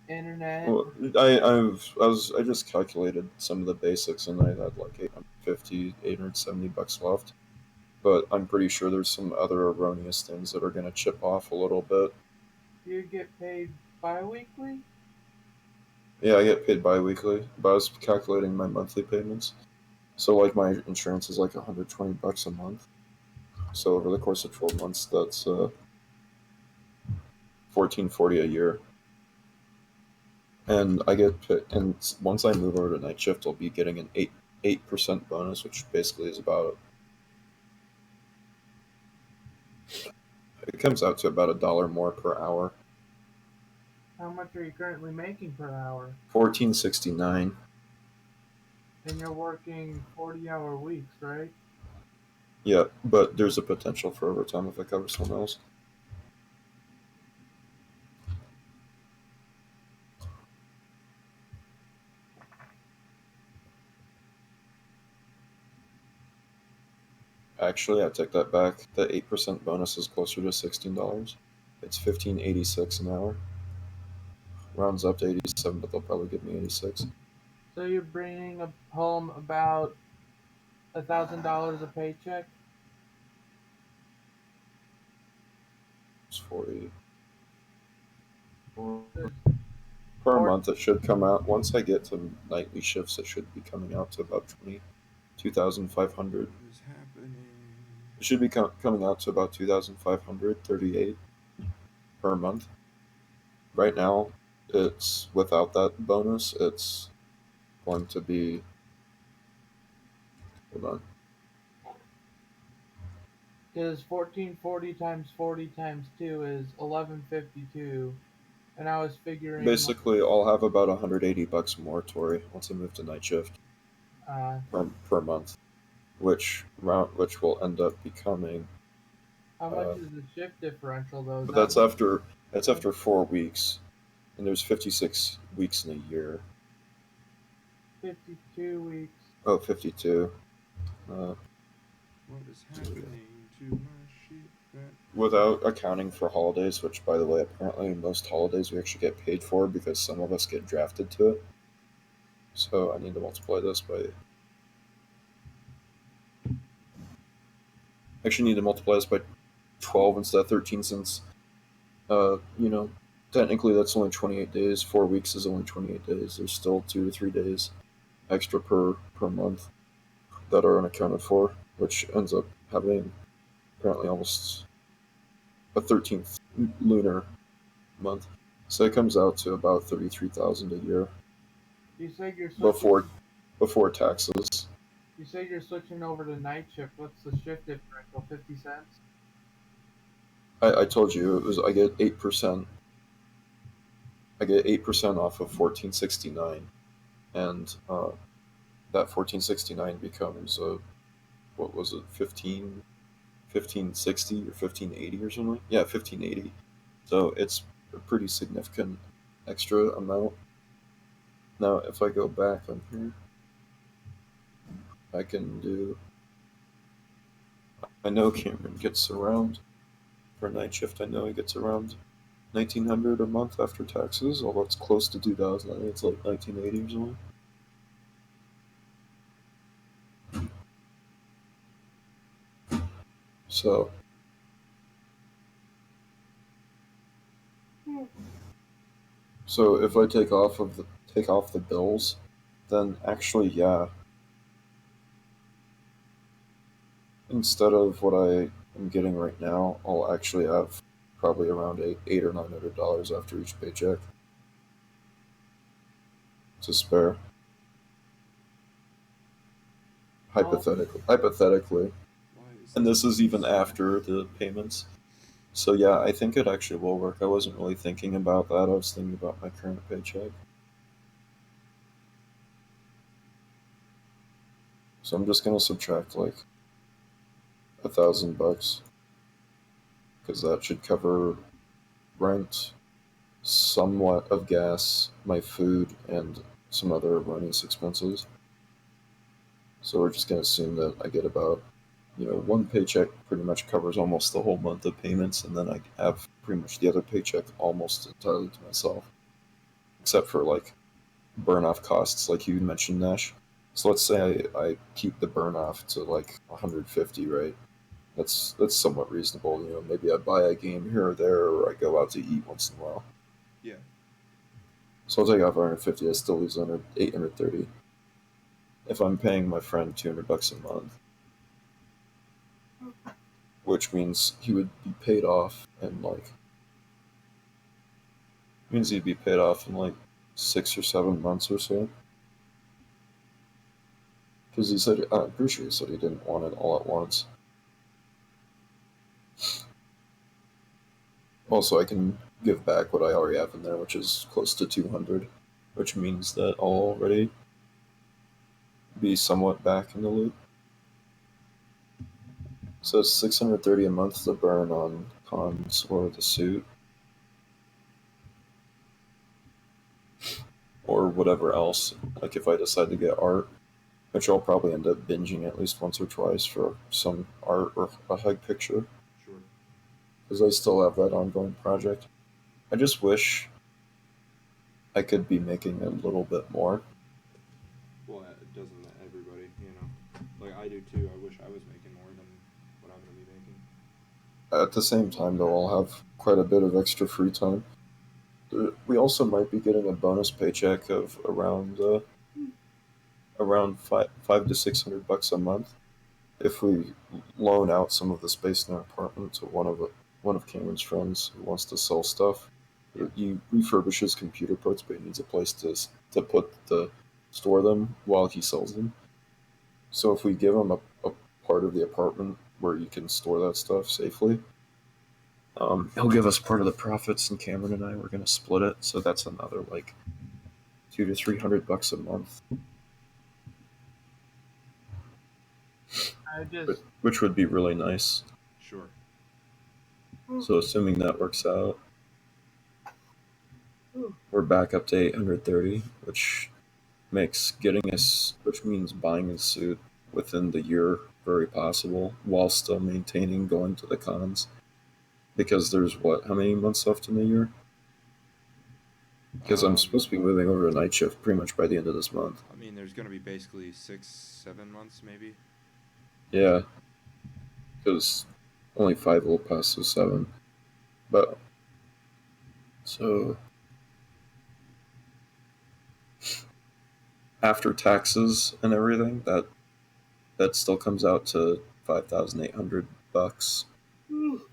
internet. Well, I just calculated some of the basics, and I had like 850, 870 bucks left. But I'm pretty sure there's some other erroneous things that are gonna chip off a little bit. You get paid bi-weekly? Yeah, I get paid bi-weekly, but I was calculating my monthly payments. So like my insurance is like 120 bucks a month. So over the course of 12 months, that's 1440 a year. And I get paid, and once I move over to night shift, I'll be getting an 8% bonus, which basically is about, it comes out to about $1 more per hour. How much are you currently making per hour? 1469. And you're working 40-hour weeks, right? Yeah, but there's a potential for overtime if I cover someone else. Actually, I take that back. The 8% bonus is closer to $16. It's 15.86 an hour. Rounds up to 87, but they'll probably give me 86. So you're bringing home about $1,000 a paycheck? It's 40 There's per four, month. It should come out once I get to nightly shifts. It should be coming out to about 22,500. Is happening? It should be coming out to about 2,538 per month. Right now, it's without that bonus. It's going to be, hold on, Because 1440 times 40 times 2 is 1152. And I was figuring, basically I'll have about 180 bucks more, Tori, once I move to night shift uh, per month, which will end up becoming. how much is the shift differential though? Is But that like that's after 4 weeks, and there's 56 weeks in a year. 52 weeks? Oh, 52. Uh, What is happening to my ship? without accounting for holidays, which by the way, apparently most holidays we actually get paid for because some of us get drafted to it. So I need to multiply this by. Actually, need to multiply this by 12 instead of 13 since, you know, technically that's only 28 days. 4 weeks is only 28 days. There's still 2 to 3 days extra per month that are unaccounted for, which ends up having apparently almost a 13th lunar month. So it comes out to about 33,000 a year You said you're before switching. before taxes. You said you're switching over to night shift. What's the shift differential? 50 cents. I told you it was I get 8%. I get 8% off of 1469, and that 1469 becomes what was it 1560 or 1580 or something? Yeah, 1580. So it's a pretty significant extra amount. Now, if I go back on here, I can do. I know Cameron gets around for night shift. I know he gets around 1,900 a month after taxes, although it's close to 2,000. I think it's like 1980 or something. So, so if I take off the bills, then actually, yeah, instead of what I am getting right now, I'll actually have probably around eight or $900 after each paycheck to spare. Oh, Hypothetically, Why is and this is even so after the payments. So yeah, I think it actually will work. I wasn't really thinking about that. I was thinking about my current paycheck. So I'm just gonna subtract like $1,000 because that should cover rent, somewhat of gas, my food, and some other erroneous expenses. So we're just gonna assume that I get about, one paycheck pretty much covers almost the whole month of payments, and then I have pretty much the other paycheck almost entirely to myself, except for like burn off costs, like you mentioned, Nash. So let's say I keep the burn off to like 150, right? That's somewhat reasonable. You know, maybe I buy a game here or there, or I go out to eat once in a while. Yeah. So I'll take off 150. I still lose 830. If I'm paying my friend $200 a month, which means he would be paid off in like means he'd be paid off in like 6 or 7 months or so. Because he said, I'm pretty sure he said he didn't want it all at once. Also, I can give back what I already have in there, which is close to 200, which means that I'll already be somewhat back in the loop. So it's 630 a month to burn on cons or the suit. Or whatever else. Like if I decide to get art, which I'll probably end up binging at least once or twice for some art or a hug picture. Sure. Because I still have that ongoing project. I just wish I could be making a little bit more. Well, doesn't everybody, you know? Like, I do too. I wish I was making more than what I'm going to be making. At the same time, though, I'll have quite a bit of extra free time. We also might be getting a bonus paycheck of around five to $600 a month if we loan out some of the space in our apartment to one of Cameron's friends who wants to sell stuff. He refurbishes computer parts, but he needs a place to put the store them while he sells them. So if we give him a part of the apartment where you can store that stuff safely, he'll give us part of the profits, and Cameron and I we're gonna split it. So that's another like $200 to $300 a month, I just which would be really nice. Sure. So assuming that works out, we're back up to 830, which which means buying a suit within the year very possible while still maintaining going to the cons. Because there's how many months left in the year? Because I'm supposed to be moving over to night shift pretty much by the end of this month. I mean, there's going to be basically 6-7 months, maybe. Yeah, because only 5 will pass to 7. But so after taxes and everything, that still comes out to $5,800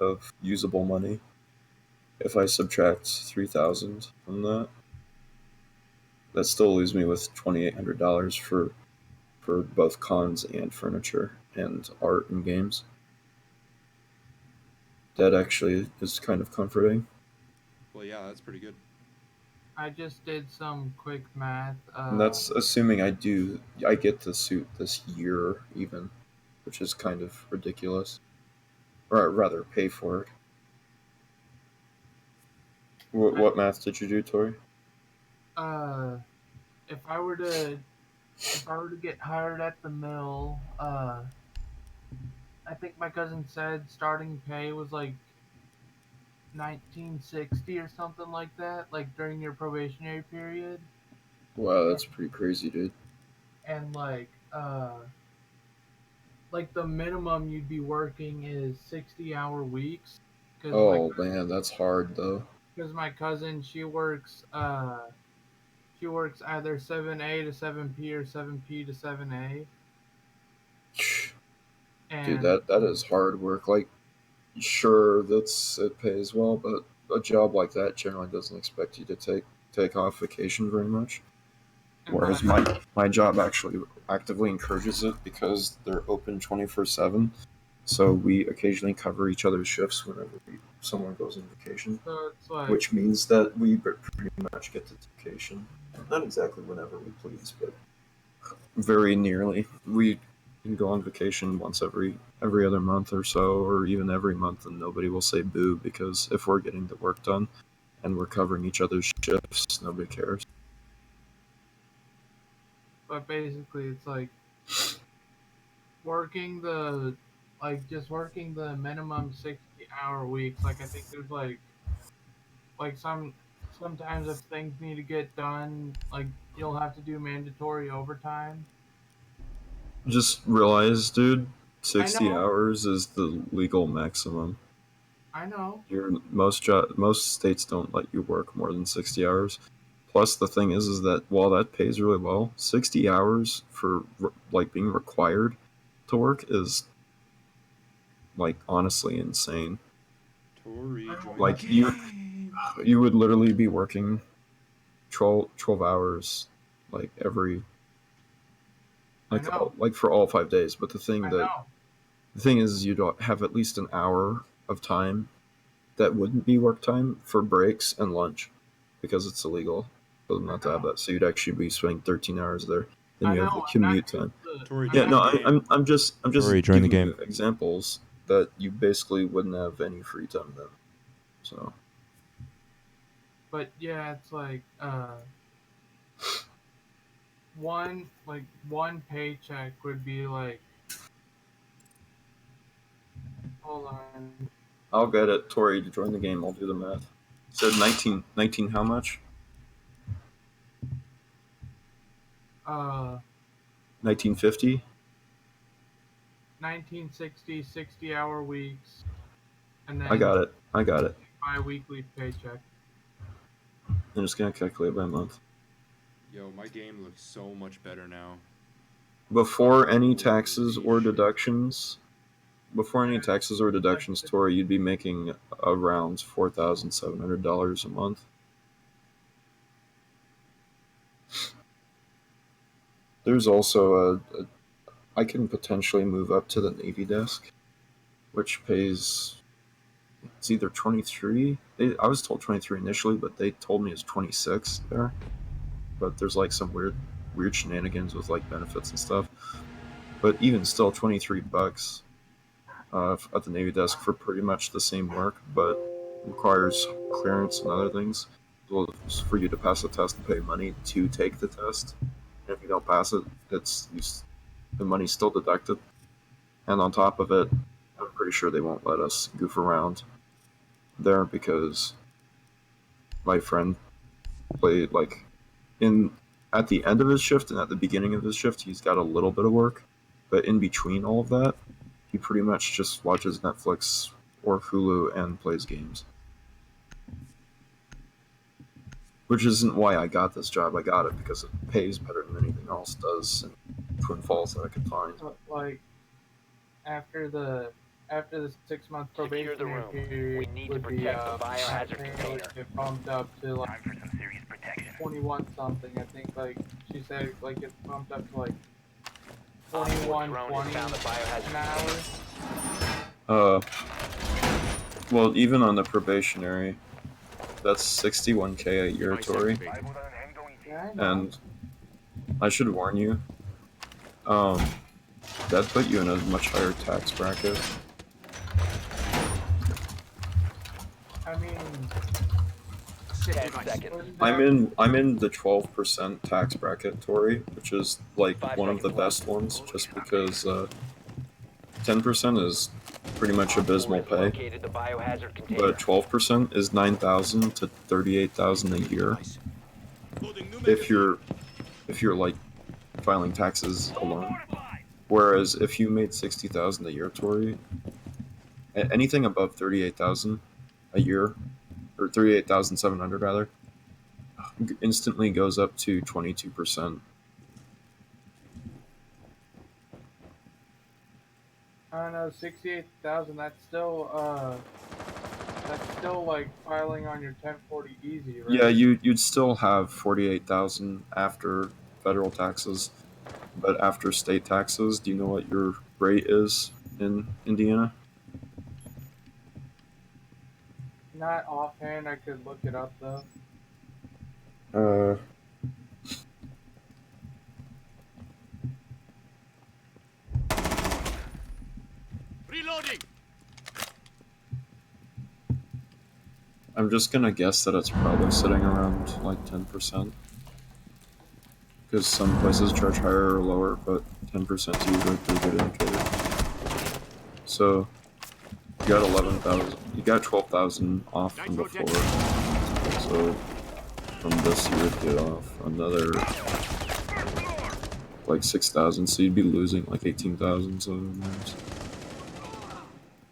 of usable money. If I subtract 3,000 from that, that still leaves me with $2,800 for both cons and furniture and art and games. That actually is kind of comforting. Well, yeah, that's pretty good. I just did some quick math. And that's assuming I get the suit this year even, which is kind of ridiculous. Or rather, pay for it. What math did you do, Tori? If I were to get hired at the mill, I think my cousin said starting pay was like 1960 or something like that, like during your probationary period. Wow, that's pretty crazy, dude. And like the minimum you'd be working is 60-hour weeks. Oh man, that's hard though. Because my cousin, she works either 7A to 7P or 7P to 7A. Dude, that is hard work. Like, sure, it pays well, but a job like that generally doesn't expect you to take off vacation very much. Whereas my job actually actively encourages it because they're open 24/7. So we occasionally cover each other's shifts whenever someone goes on vacation, So it's like, which means that we pretty much get to vacation. Not exactly whenever we please, but very nearly. We can go on vacation once every other month or so, or even every month, and nobody will say boo, because if we're getting the work done and we're covering each other's shifts, nobody cares. but basically it's like working the minimum 60-hour weeks. Like I think there's like sometimes if things need to get done, like you'll have to do mandatory overtime. Just realize, dude, I 60 know. hours is the legal maximum. I know. Most states don't let you work more than 60 hours. Plus, the thing is that while that pays really well, 60 hours for like being required to work is like honestly insane. Tori, join Like the you, game. you would literally be working 12 hours like every I know. like for all 5 days. But I know. the thing is you don't have at least an hour of time that wouldn't be work time for breaks and lunch because it's illegal for them not to have that. So you'd actually be spending 13 hours there. Then I you know. have the I'm not commute used time. to. Tori, I'm Yeah, join no, not. the game. I'm just Tori, join the giving game. you examples that you basically wouldn't have any free time then. So But yeah, it's like one paycheck would be like. Hold on. I'll get it, Tori, to join the game. I'll do the math. Said 19 how much? 1950, 1950? 60-hour weeks, and I then got it. bi-weekly paycheck. I'm just gonna calculate by month. Yo, my game looks so much better now. Before any Holy taxes or shit. deductions, Tori, you'd be making around $4,700 a month. There's also I can potentially move up to the Navy desk, which pays. It's either 23. I was told 23 initially, but they told me it's 26 there. But there's like some weird shenanigans with like benefits and stuff. But even still, $23 at the Navy desk for pretty much the same work, but requires clearance and other things. Well, for you to pass the test and pay money to take the test. And if you don't pass it, the money's still deducted. And on top of it, I'm pretty sure they won't let us goof around there because my friend played like at the end of his shift and at the beginning of his shift, he's got a little bit of work, but in between all of that, he pretty much just watches Netflix or Hulu and plays games. Which isn't why I got this job. I got it because it pays better than anything else does in Twin Falls that I could find. Like after the 6-month Secure the probationary room. period We need to would be protect the biohazard container. get bumped up to like 21 something. I think like she said like it's bumped up to like 21 Drone 20 has found the biohazard an hour. Well, even on the probationary, that's $61K a year, Tori. Yeah, I know. And I should warn you, that put you in a much higher tax bracket. I mean, 10 seconds. I'm in the 12% tax bracket, Tori, which is like one of the best ones, just because 10% is pretty much abysmal pay, Located the biohazard container. but 12% is $9,000 to $38,000 a year. If you're like filing taxes alone, whereas if you made $60,000 a year, Tori, anything above $38,000 a year, or $38,700 rather, instantly goes up to 22%. I don't know, 68,000. That's still like filing on your 1040 easy, right? Yeah, you'd still have 48,000 after federal taxes, but after state taxes, do you know what your rate is in Indiana? Not offhand. I could look it up though. Reloading. I'm just gonna guess that it's probably sitting around like 10%. Because some places charge higher or lower, but 10% is usually a pretty good indicator. So you got 11,000. You got 12,000 off from before. So from this, you would get off another like 6,000, so you'd be losing like 18,000. So there's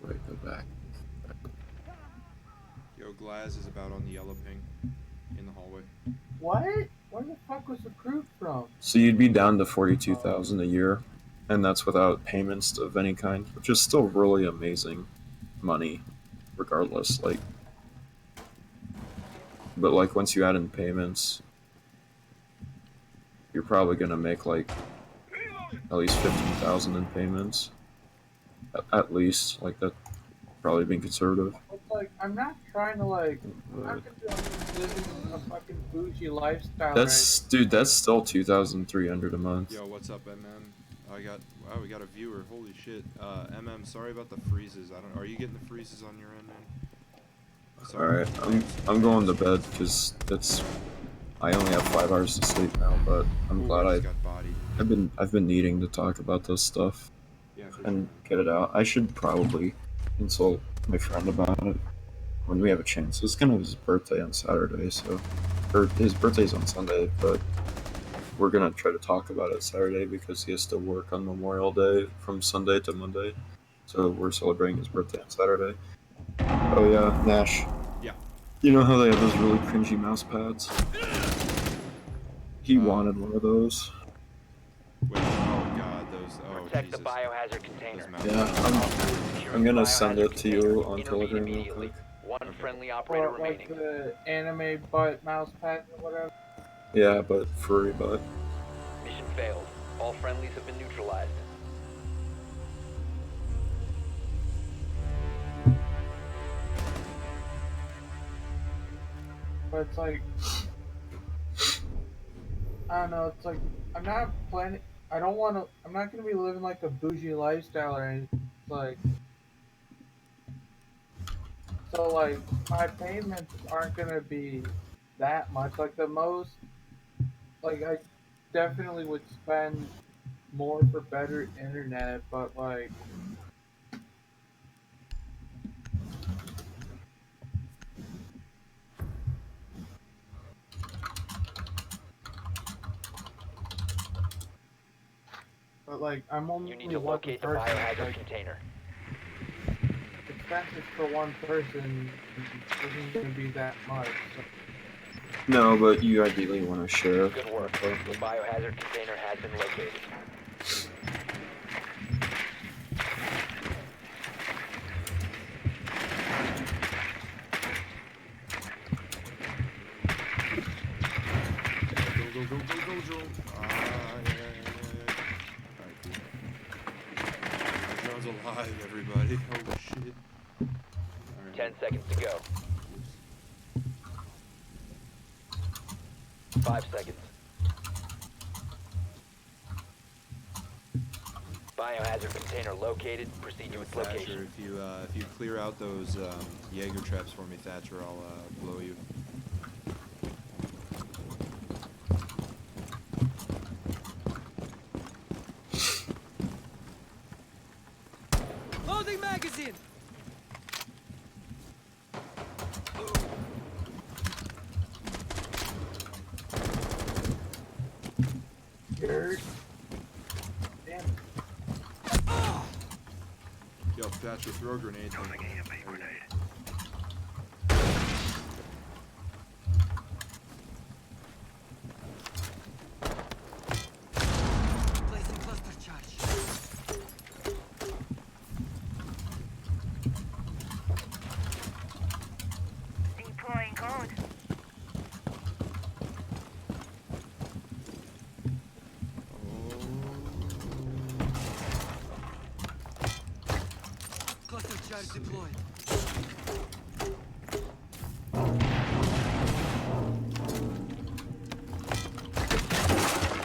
right, go back. Yo, Glaz is about on the yellow ping in the hallway. What? Where the fuck was the crew from? So you'd be down to 42,000 a year, and that's without payments of any kind, which is still really amazing money, regardless. Like, but like once you add in payments, you're probably gonna make like at least 15,000 in payments. At least, like that, probably being conservative. It's like, I'm not trying to like, I'm But not gonna be living a fucking bougie lifestyle. that's dude, that's still 2,300 a month. Yo, what's up, MM? Wow, we got a viewer. Holy shit. MM, sorry about the freezes. Are you getting the freezes on your end, man? Sorry. Alright, I'm going to bed because I only have 5 hours to sleep now, but I'm Ooh, glad I just got bodied. I've been needing to talk about this stuff Yeah, for and get it out. I should probably consult my friend about it when we have a chance. It's kind of his birthday on Saturday, so or his birthday's on Sunday, but we're gonna try to talk about it Saturday because he has to work on Memorial Day from Sunday to Monday. So we're celebrating his birthday on Saturday. Oh yeah, Nash. Yeah. You know how they have those really cringy mouse pads? He wanted one of those. Wait, oh god, those. Oh, Protect Jesus. the biohazard container. Those Yeah, Securing I'm the gonna send biohazard it to you container. on Intervene Telegram real immediately. quick. One friendly operator Or like remaining. the anime butt mouse pad or whatever. Yeah, but furry butt. Mission failed. All friendlies have been neutralized. But it's like, I don't know. It's like I'm not planning. I don't want to. I'm not gonna be living like a bougie lifestyle or anything. It's like, so like my payments aren't gonna be that much. Like the most, like I definitely would spend more for better internet, but like. But like I'm only You need to one locate the person. biohazard Like container. expenses for one person isn't gonna be that much. So. No, but you ideally want to share. Good work. The biohazard container has been located. Go. Alright, cool. John's alive, everybody. Holy shit. Alright. 10 seconds to go. 5 seconds. Biohazard container located. Proceed to its Thatcher, location. if you clear out those Jaeger traps for me, Thatcher, I'll blow you. Loading magazine! Scared. Damn. Yo, Thatcher, throw a grenade. Placing cluster charge. Deploying code. Cluster charge deployed.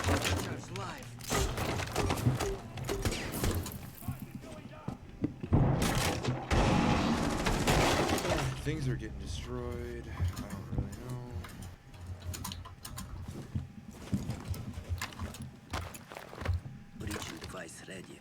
Cluster charge live. Things are getting destroyed. I don't really know. Breaching device ready.